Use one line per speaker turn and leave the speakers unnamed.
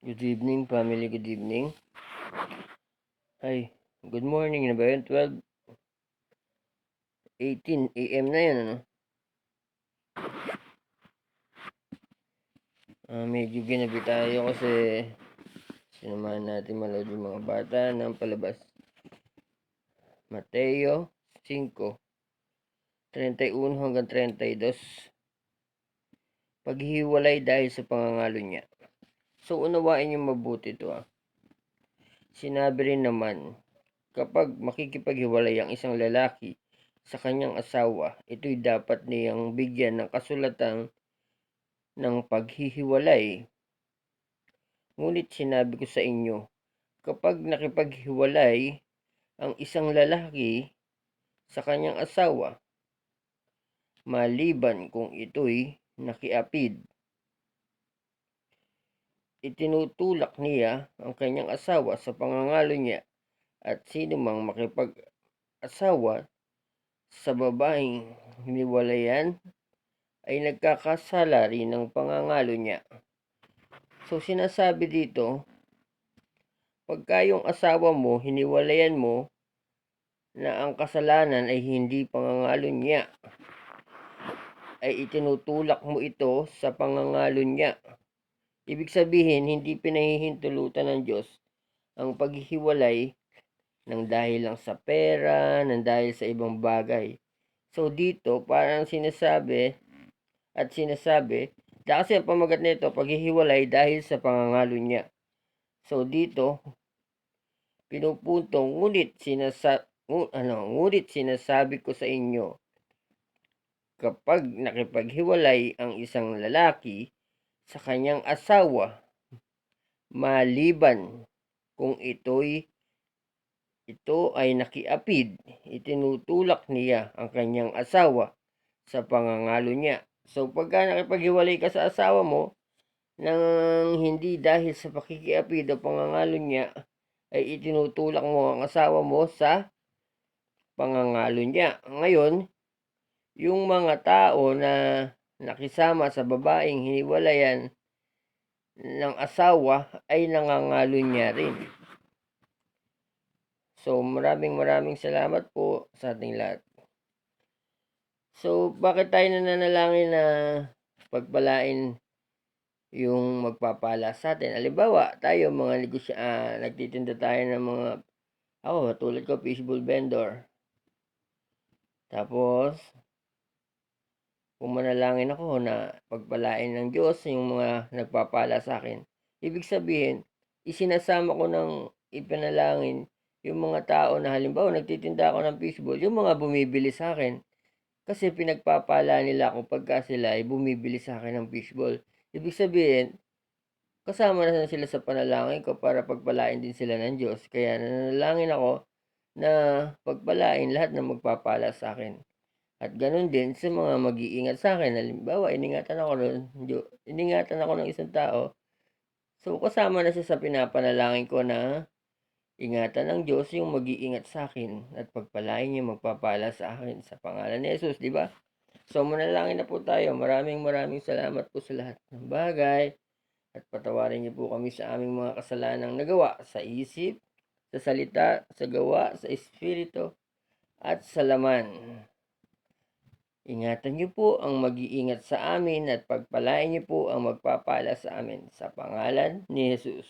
Good evening, family. Good evening. Ay, good morning na ba yun? 12:18 a.m. na yan, ano? Medyo ginabi tayo kasi sinamahan natin manood yung mga bata ng palabas. Mateo 5:31 hanggang 32. Paghihiwalay dahil sa pangangalo niya. So, unawain niyo mabuti ito, Sinabi rin naman, kapag makikipaghiwalay ang isang lalaki sa kanyang asawa, ito'y dapat niyang bigyan ng kasulatan ng paghihiwalay. Ngunit sinabi ko sa inyo, kapag nakipaghiwalay ang isang lalaki sa kanyang asawa, maliban kung ito'y nakiapid, itinutulak niya ang kanyang asawa sa pangangalo niya, at sino mang makipag-asawa sa babaeng hiniwalayan ay nagkakasala rin ng pangangalo niya. So sinasabi dito, pagka yung asawa mo, hiniwalayan mo, na ang kasalanan ay hindi pangangalo niya, ay itinutulak mo ito sa pangangalo niya. Ibig sabihin, hindi pinahihintulutan ng Diyos ang paghihiwalay ng dahil lang sa pera, ng dahil sa ibang bagay. So dito, parang sinasabi, kasi ang pamagat nito, paghihiwalay dahil sa pangangalo niya. So dito, pinupuntong, ngunit sinasabi ko sa inyo, kapag nakipaghiwalay ang isang lalaki sa kanyang asawa, maliban kung ito ay nakiapid, itinutulak niya ang kanyang asawa sa pangangalo niya. So pagka nakipaghiwalay ka sa asawa mo nang hindi dahil sa pakikiapid o pangangalo niya, ay itinutulak mo ang asawa mo sa pangangalo niya. Ngayon, yung mga tao na nakisama sa babaeng hiniwalayan ng asawa ay nangangalo niya rin. So, maraming salamat po sa ating lahat. So, bakit tayo nananalangin na pagpalain yung magpapala sa atin? Halimbawa, tayo mga nagtitinda tayo ng mga, ako tulad ko, fishbowl vendor. Tapos, pumanalangin ako na pagpalain ng Diyos yung mga nagpapala sa akin. Ibig sabihin, isinasama ko ng ipanalangin yung mga tao na halimbawa nagtitinda ako ng fishbowl, yung mga bumibili sa akin. Kasi pinagpapala nila ako pagka sila ay bumibili sa akin ng fishbowl. Ibig sabihin, kasama na sila sa panalangin ko para pagpalain din sila ng Diyos. Kaya nanalangin ako na pagpalain lahat ng magpapala sa akin. At ganun din sa mga mag-iingat sa akin. Halimbawa, iningatan ako ng isang tao. So, kasama na siya sa pinapanalangin ko na ingatan ng Diyos yung mag-iingat sa akin at pagpalain niya magpapala sa akin sa pangalan ni Jesus, di ba? So, manalangin na po tayo. Maraming salamat po sa lahat ng bagay at patawarin niyo po kami sa aming mga kasalanang nagawa sa isip, sa salita, sa gawa, sa espiritu, at sa laman. Ingatan niyo po ang mag-iingat sa amin at pagpalain niyo po ang magpapala sa amin sa pangalan ni Jesus.